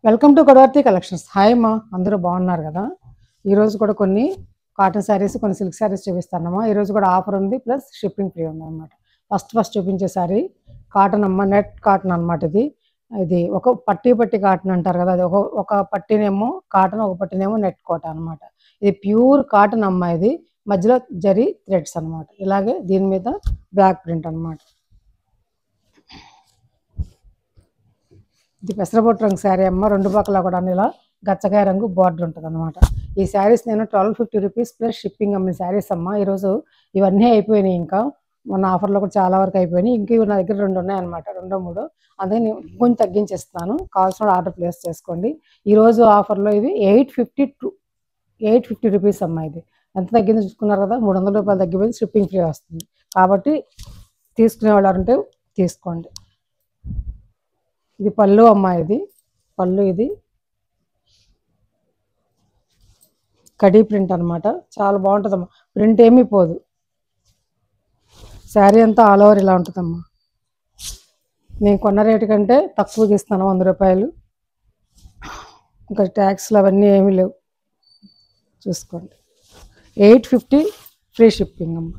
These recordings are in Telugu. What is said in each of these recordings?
Welcome to Godavarthi collections. Hi అమ్మా, అందరూ బాగున్నారు కదా? ఈరోజు కూడా కొన్ని కాటన్ శారీస్, కొన్ని సిల్క్ శారీస్ చూపిస్తానమ్మా. ఈరోజు కూడా ఆఫర్ ఉంది, ప్లస్ షిప్పింగ్ ఫ్రీ ఉంది అనమాట. ఫస్ట్ చూపించే శారీ కాటన్ అమ్మ, నెట్ కాటన్ అనమాట. ఇది ఒక పట్టి కాటన్ అంటారు కదా, అది ఒక పట్టినేమో కాటన్, ఒక పట్టినేమో నెట్ కాటన్ అనమాట. ఇది ప్యూర్ కాటన్ అమ్మ. ఇది మధ్యలో జరీ థ్రెడ్స్ అనమాట. ఇలాగే దీని మీద బ్లాక్ ప్రింట్ అనమాట. ఇది పెసరబొట్టు రంగు శారీ అమ్మ. రెండు పక్కల కూడా ఇలా గచ్చకాయ రంగు బార్డర్ ఉంటుంది అనమాట. ఈ శారీస్ నేను 1250 రూపీస్ ప్లస్ షిప్పింగ్ అమ్మిన శారీస్ అమ్మ. ఈరోజు ఇవన్నీ అయిపోయినాయి, ఇంకా మొన్న ఆఫర్లో కూడా చాలా వరకు అయిపోయినాయి. ఇంక ఇవి నా దగ్గర 2 ఉన్నాయన్నమాట, 2 3. అందుకే నేను కొంచెం తగ్గించేస్తాను, కావాల్సిన ఆర్డర్ ప్లేస్ చేసుకోండి. ఈరోజు ఆఫర్లో ఇవి 850 రూపీస్ అమ్మ. ఇది ఎంత తగ్గింది చూసుకున్నారు కదా, 300 రూపాయలు తగ్గిపోయింది, షిప్పింగ్ ఫ్రీ వస్తుంది. కాబట్టి తీసుకునే వాళ్ళు ఉంటే తీసుకోండి. ఇది పళ్ళు అమ్మ. ఇది పళ్ళు, ఇది కడీ ప్రింట్ అనమాట. చాలా బాగుంటుందమ్మా, ప్రింట్ ఏమీ పోదు. శారీ అంతా ఆల్ ఓవర్ ఇలా ఉంటుందమ్మా. నేను కొన్న రేటు కంటే తక్కువకి ఇస్తాను, 100 రూపాయలు. ఇంకా ట్యాక్స్లు అవన్నీ ఏమీ లేవు, చూసుకోండి. 850 ఫ్రీ షిప్పింగ్ అమ్మ.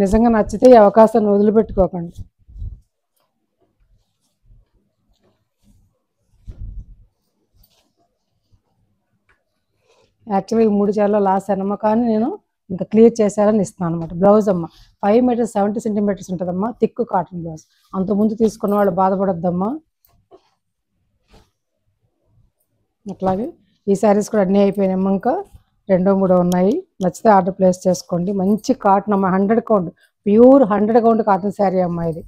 నిజంగా నచ్చితే ఈ అవకాశాన్ని వదిలిపెట్టుకోకండి. యాక్చువల్గా ఈ 3 చీరలో లాస్ అయినమ్మ, కానీ నేను ఇంకా క్లియర్ చేశారని ఇస్తాను అనమాట. బ్లౌజ్ అమ్మ 5 మీటర్స్ 70 సెంటీమీటర్స్ ఉంటుందమ్మా, థిక్ కాటన్ బ్లౌజ్. అంతకుముందు తీసుకున్న వాళ్ళు బాధపడొద్దమ్మా. అట్లాగే ఈ శారీస్ కూడా అన్నీ అయిపోయినాయమ్మా, ఇంకా 2 3 ఉన్నాయి. నచ్చితే ఆర్డర్ ప్లేస్ చేసుకోండి. మంచి కాటన్ అమ్మ, 100 count, pure 100 count cotton sari అమ్మ. ఇది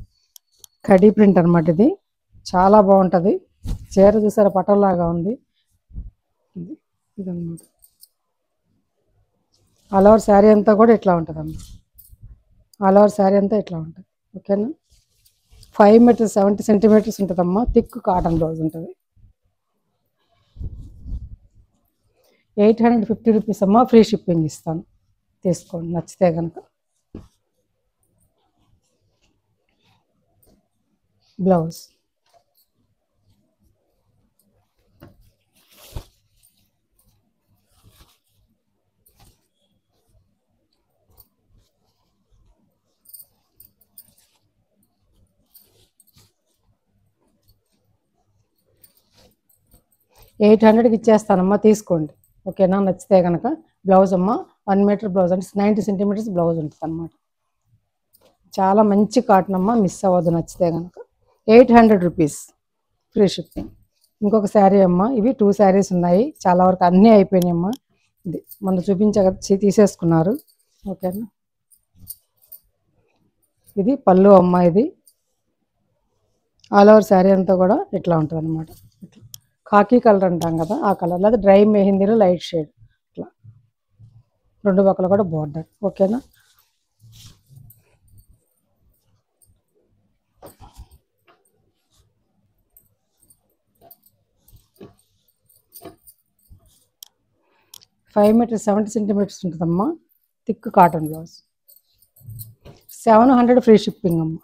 కడీ ప్రింట్ అనమాట. ఇది చాలా బాగుంటుంది. చీర చూసారా, పటంలాగా ఉంది. ఇదన్నమాట. ఆల్ ఓవర్ శారీ అంతా కూడా ఇట్లా ఉంటుందమ్మా. ఆల్ ఓవర్ శారీ అంతా ఇట్లా ఉంటుంది, ఓకేనా? 5 మీటర్స్ 70 సెంటీమీటర్స్ ఉంటుందమ్మా, థిక్ కాటన్ బ్లౌజ్ ఉంటుంది. 850 రూపీస్ అమ్మ, ఫ్రీ షిప్పింగ్ ఇస్తాను, తీసుకోండి నచ్చితే కనుక. బ్లౌజ్ 800కి ఇచ్చేస్తానమ్మా, తీసుకోండి, ఓకేనా? నచ్చితే కనుక. బ్లౌజ్ అమ్మ 1 మీటర్ బ్లౌజ్, అంటే 90 సెంటీమీటర్స్ బ్లౌజ్ ఉంటుంది అనమాట. చాలా మంచి కాటన్ అమ్మ, మిస్ అవ్వద్దు నచ్చితే కనుక. 800 రూపీస్ ఫ్రీ షిప్పింగ్. ఇంకొక శారీ అమ్మ. ఇవి 2 శారీస్ ఉన్నాయి, చాలా వరకు అన్నీ అయిపోయినాయి అమ్మ. ఇది మొన్న చూపించగా తీసేసుకున్నారు, ఓకేనా? ఇది పళ్ళు అమ్మ. ఇది ఆల్ ఓవర్ శారీ అంతా కూడా ఇట్లా ఉంటుంది అనమాట. ఇట్లా కాకీ కలర్ అంటాం కదా, ఆ కలర్. లేదా డ్రై మెహందీలో లైట్ షేడ్. ఇట్లా 2 పక్కల కూడా బార్డర్, ఓకేనా? ఫైవ్ మీటర్స్ 70 సెంటీమీటర్స్ ఉంటుందమ్మా, thick cotton blouse. 700 free shipping అమ్మ.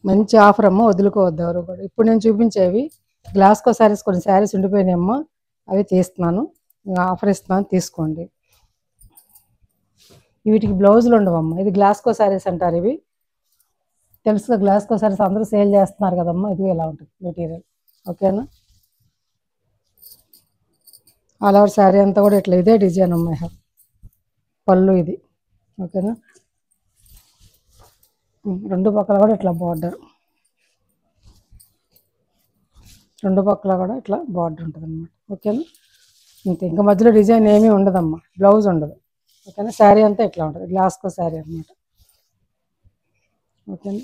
మంచి ఆఫర్ అమ్మ, వదులుకోవద్దు ఎవరు కూడా. ఇప్పుడు నేను చూపించేవి గ్లాస్కో శారీస్, కొన్ని శారీస్ ఉండిపోయినాయి అమ్మ, అవి తీస్తున్నాను, ఇంకా ఆఫర్ ఇస్తున్నాను, తీసుకోండి. వీటికి బ్లౌజులు ఉండవమ్మ. ఇది గ్లాస్కో శారీస్ అంటారు. ఇవి తెలుసుగా, గ్లాస్కో శారీస్ అందరూ సేల్ చేస్తున్నారు కదమ్మా. ఇది ఎలా ఉంటుంది మెటీరియల్, ఓకేనా? ఆల్ ఓవర్ శారీ అంతా కూడా ఇట్లా ఇదే డిజైన్ అమ్మాయి. పళ్ళు ఇది, ఓకేనా? 2 పక్కల కూడా ఇట్లా బార్డర్, 2 పక్కల కూడా ఇట్లా బార్డర్ ఉంటుంది అనమాట, ఓకేనా? ఇంతే, ఇంకా మధ్యలో డిజైన్ ఏమీ ఉండదమ్మా, బ్లౌజ్ ఉండదు, ఓకేనా? శారీ అంతా ఇట్లా ఉంటుంది, గ్లాస్కో శారీ అనమాట, ఓకేనా?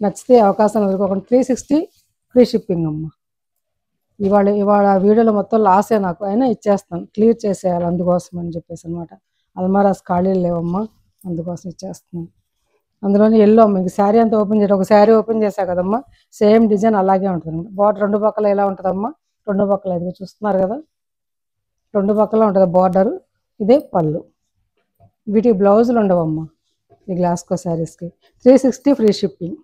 నచ్చితే అవకాశం వదులుకోకుండా. 360 ఫ్రీ షిప్పింగ్ అమ్మ. ఇవాళ వీడియోలో మొత్తం లాసే నాకు, అయినా ఇచ్చేస్తాను, క్లియర్ చేసేయాలి అందుకోసం అని చెప్పేసి అనమాట. అల్మారాస్ ఖాళీలు లేవమ్మా, అందుకోసం ఇచ్చేస్తున్నాను. అందులోని ఎల్లో అమ్మ. ఇంక శారీ అంతా ఓపెన్ చేయడం, ఒక శారీ ఓపెన్ చేసా కదమ్మా, సేమ్ డిజైన్ అలాగే ఉంటుంది. బార్డర్ 2 పక్కల ఎలా ఉంటుందమ్మా, 2 పక్కల ఇది చూస్తున్నారు కదా, 2 పక్కల ఉంటుంది బార్డరు. ఇదే పళ్ళు. వీటికి బ్లౌజులు ఉండవమ్మా ఈ గ్లాస్కో శారీస్కి. 360 ఫ్రీ షిప్పింగ్.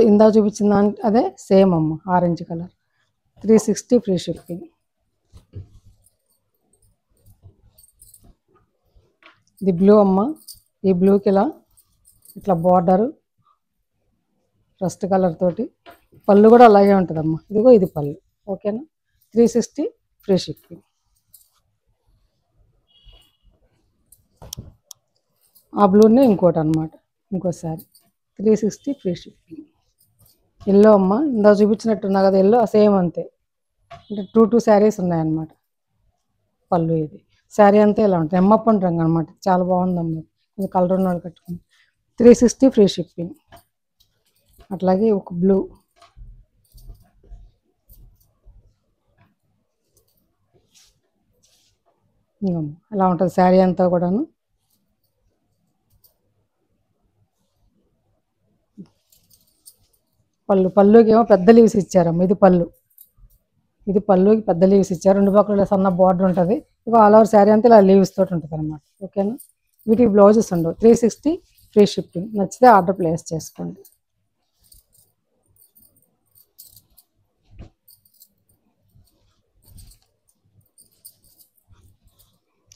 ఇందాక చూపించిన అదే సేమ్ అమ్మ, ఆరెంజ్ కలర్, 360 ఫ్రీ షిప్పింగ్. ఇది బ్లూ అమ్మ. ఈ బ్లూకి ఇట్లా బార్డరు రస్ట్ కలర్ తోటి, పళ్ళు కూడా అలాగే ఉంటుందమ్మా. ఇదిగో ఇది పళ్ళు. ఓకేనా, 360 ఫ్రీ షిప్పింగ్. ఆ బ్లూనే ఇంకోటి అనమాట, ఇంకోసారి 360 ఫ్రీ షిప్పింగ్. ఎల్లో అమ్మ, ఇందా చూపించినట్టున్నా కదా ఎల్లో, సేమ్ అంతే. అంటే 2 శారీస్ ఉన్నాయన్నమాట. పళ్ళు ఇది, శారీ అంతా ఇలా ఉంటుంది. ఎమ్మప్పని రంగు అనమాట, చాలా బాగుందమ్మా. ఇది కలర్ ఉన్నాడు కట్టుకుని 360 ఫ్రీ షిప్పింగ్. అట్లాగే ఒక బ్లూ, ఇలా ఉంటుంది శారీ అంతా కూడాను. పళ్ళుకి ఏమో పెద్ద లీవ్స్ ఇచ్చారమ్మ. ఇది పళ్ళుకి పెద్ద లీవ్స్ ఇచ్చారు. 2 పక్కల సన్న బార్డర్ ఉంటుంది. ఇక ఆల్ ఓవర్ శారీ అంతా ఇలా లీవ్స్ తోటి ఉంటుంది అనమాట. ఓకేనా, వీటికి బ్లౌజెస్ ఉండవు. 360 ఫ్రీ షిప్పింగ్. నచ్చితే ఆర్డర్ ప్లేస్ చేసుకోండి.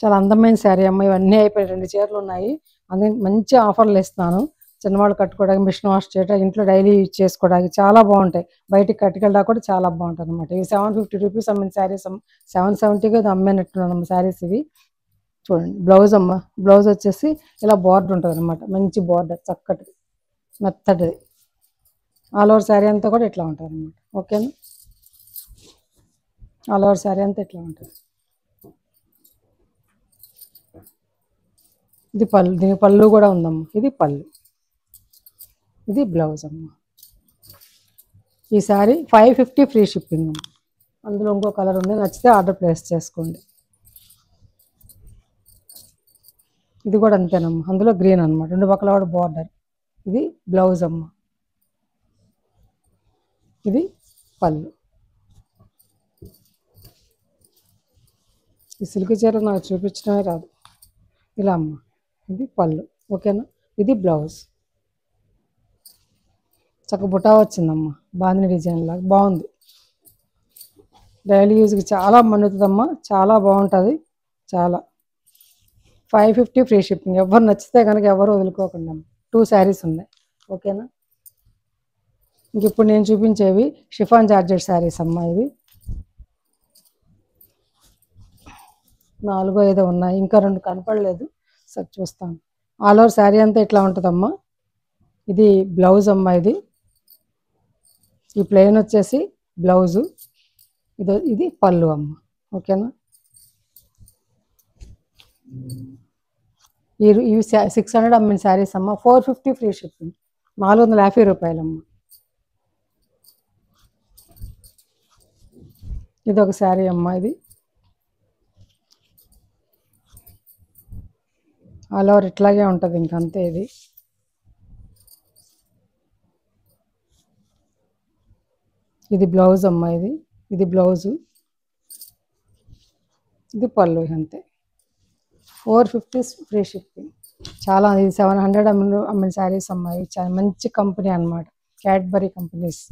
చాలా అందమైన శారీ అమ్మ. ఇవన్నీ అయిపోయి 2 చీరలు ఉన్నాయి. అన్నీ మంచి ఆఫర్లు ఇస్తున్నాను. చిన్నవాళ్ళు కట్టుకోవడానికి, మిషన్ వాష్ చేయడానికి, ఇంట్లో డైలీ యూజ్ చేసుకోవడానికి చాలా బాగుంటాయి. బయటికి కట్టుకెళ్ళడానికి కూడా చాలా బాగుంటుంది అనమాట. ఇవి 750 రూపీస్ అమ్మిన శారీస్ 770గా అమ్మినట్టున్నాను శారీస్ ఇవి. చూడండి బ్లౌజ్ అమ్మ. బ్లౌజ్ వచ్చేసి ఇలా బార్డర్ ఉంటుంది అనమాట. మంచి బార్డర్, చక్కటిది, మెత్తటిది. ఆల్ ఓవర్ శారీ అంతా కూడా ఇట్లా ఉంటుంది అనమాట. ఓకేనా, ఆల్ ఓవర్ శారీ అంతా ఇట్లా ఉంటుంది. ఇది పళ్ళు, దీని పళ్ళు కూడా ఉందమ్మా. ఇది పళ్ళు, ఇది బ్లౌజ్ అమ్మ. ఈ శారీ 550 ఫ్రీ షిప్పింగ్ అమ్మ. అందులో ఇంకో కలర్ ఉంది, నచ్చితే ఆర్డర్ ప్లేస్ చేసుకోండి. ఇది కూడా అంతేనమ్మా, అందులో గ్రీన్ అనమాట. 2 పక్కల కూడా బార్డర్. ఇది బ్లౌజ్ అమ్మ, ఇది పళ్ళు. ఈ సిల్క్ చీర నాకు చూపించడమే రాదు. ఇలా అమ్మ, ఇది పళ్ళు. ఓకేనా, ఇది బ్లౌజ్. చక్క బుటా వచ్చిందమ్మా, బాందిని డిజైన్ లాగా బాగుంది. డైలీ యూజ్కి చాలా మన్నుతుందమ్మా, చాలా బాగుంటుంది. చాలా 550 ఫ్రీ షిప్పింగ్. ఎవరు నచ్చితే కనుక ఎవరు వదులుకోకుండా. 2 శారీస్ ఉన్నాయి. ఓకేనా, ఇంక ఇప్పుడు నేను చూపించేవి షిఫాన్ జార్జెట్ శారీస్ అమ్మా. ఇవి 4 5 ఉన్నాయి, ఇంకా 2 కనపడలేదు. సరే చూస్తాను. ఆల్ ఓవర్ శారీ అంతా ఇట్లా ఉంటుందమ్మా. ఇది బ్లౌజ్ అమ్మా. ఈ ప్లెయిన్ వచ్చేసి బ్లౌజు. ఇది పళ్ళు అమ్మ. ఓకేనా, ఇవి 600 అమ్మిన శారీస్ అమ్మ. 450 ఫ్రీ షిప్పింగ్. 450 రూపాయలమ్మ. ఇది ఒక శారీ అమ్మ. ఇది ఆల్ ఓవర్ ఇట్లాగే ఉంటుంది, ఇంకంతే. ఇది బ్లౌజ్ అమ్మ. ఇది బ్లౌజు, ఇది పళ్ళు. అంతే, 450 ఫ్రీ షిప్పింగ్. చాలా, ఇది 700 అమ్మిన శారీస్ అమ్మాయి. చాలా మంచి కంపెనీ అనమాట, క్యాడ్బరీ కంపెనీస్.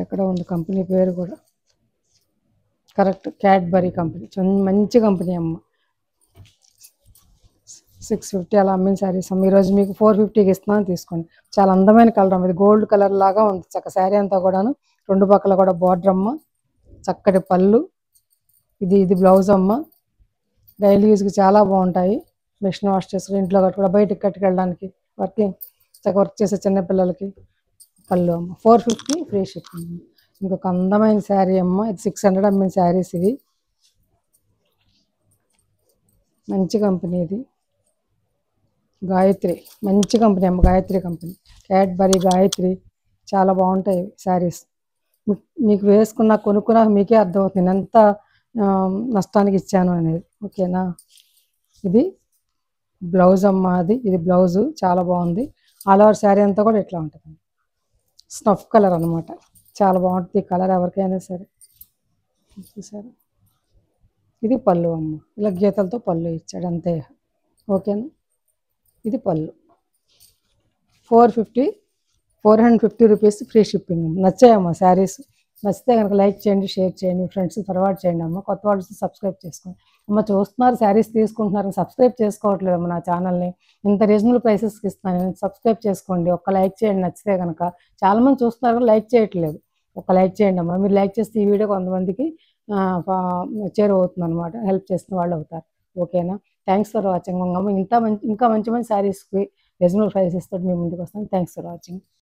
ఎక్కడ ఉంది కంపెనీ పేరు కూడా కరెక్ట్, క్యాడ్బరీ కంపెనీ. మంచి కంపెనీ అమ్మ. 650 అలా అమ్మిన శారీస్ అమ్మ. ఈరోజు మీకు 450కి ఇస్తున్నాను, తీసుకోండి. చాలా అందమైన కలర్ అమ్మ. ఇది గోల్డ్ కలర్ లాగా ఉంది చక్క శారీ అంతా కూడాను. 2 పక్కల కూడా బార్డర్ అమ్మ, చక్కటి పళ్ళు. ఇది బ్లౌజ్ అమ్మ. డైలీ యూజ్కి చాలా బాగుంటాయి. మిషన్ వాష్ చేసుకుని ఇంట్లో కూడా, బయటికి కట్టుకెళ్ళడానికి, వర్క్ చేసే చిన్నపిల్లలకి. పళ్ళు అమ్మ. 450 ఫ్రీ షిప్పింగ్. ఇంకొక అందమైన శారీ అమ్మ. ఇది 600 అమ్మిన శారీస్. ఇది మంచి కంపెనీ. ఇది గాయత్రి, మంచి కంపెనీ అమ్మ. Gayatri company, Cadbury, Gayatri. చాలా బాగుంటాయి శారీస్. మీకు వేసుకున్నా, కొనుక్కున్నా మీకే అర్థమవుతుంది నేను ఎంత నష్టానికి ఇచ్చాను అనేది. ఓకేనా, ఇది బ్లౌజ్ అమ్మ. ఇది బ్లౌజు, చాలా బాగుంది. ఆల్ ఓవర్ శారీ అంతా కూడా ఇట్లా ఉంటుంది. స్నఫ్ కలర్ అనమాట, చాలా బాగుంటుంది ఈ కలర్ ఎవరికైనా సరే. చూసారా, ఇది పళ్ళు అమ్మ. ఇలా గీతలతో పళ్ళు ఇచ్చాడు, అంతే. ఓకేనా, ఇది పళ్ళు. 450 450 రూపీస్ ఫ్రీ షిప్పింగ్. నచ్చాయమ్మా శారీస్. నచ్చితే కనుక లైక్ చేయండి, షేర్ చేయండి, ఫ్రెండ్స్ ఫార్వర్డ్ చేయండి అమ్మ. కొత్త వాళ్ళు సబ్స్క్రైబ్ చేసుకోండి అమ్మ. చూస్తున్నారు శారీస్ తీసుకుంటున్నారు, సబ్స్క్రైబ్ చేసుకోవట్లేదమ్మా నా ఛానల్ని. ఇంత రీజనబుల్ ప్రైసెస్కి ఇస్తున్నాను, సబ్స్క్రైబ్ చేసుకోండి. ఒక్క లైక్ చేయండి నచ్చితే కనుక. చాలామంది చూస్తున్నారు కానీ లైక్ చేయట్లేదు. ఒక లైక్ చేయండి అమ్మా. మీరు లైక్ చేస్తే ఈ వీడియో కొంతమందికి చేరువవుతుంది అనమాట. హెల్ప్ చేసిన వాళ్ళు అవుతారు. ఓకేనా? థ్యాంక్స్ ఫర్ వాచింగ్ అమ్మ. ఇంకా మంచి మంచి శారీస్కి రీజనబుల్ ప్రైసెస్ తోటి మీ ముందుకు వస్తాను. Thanks for watching.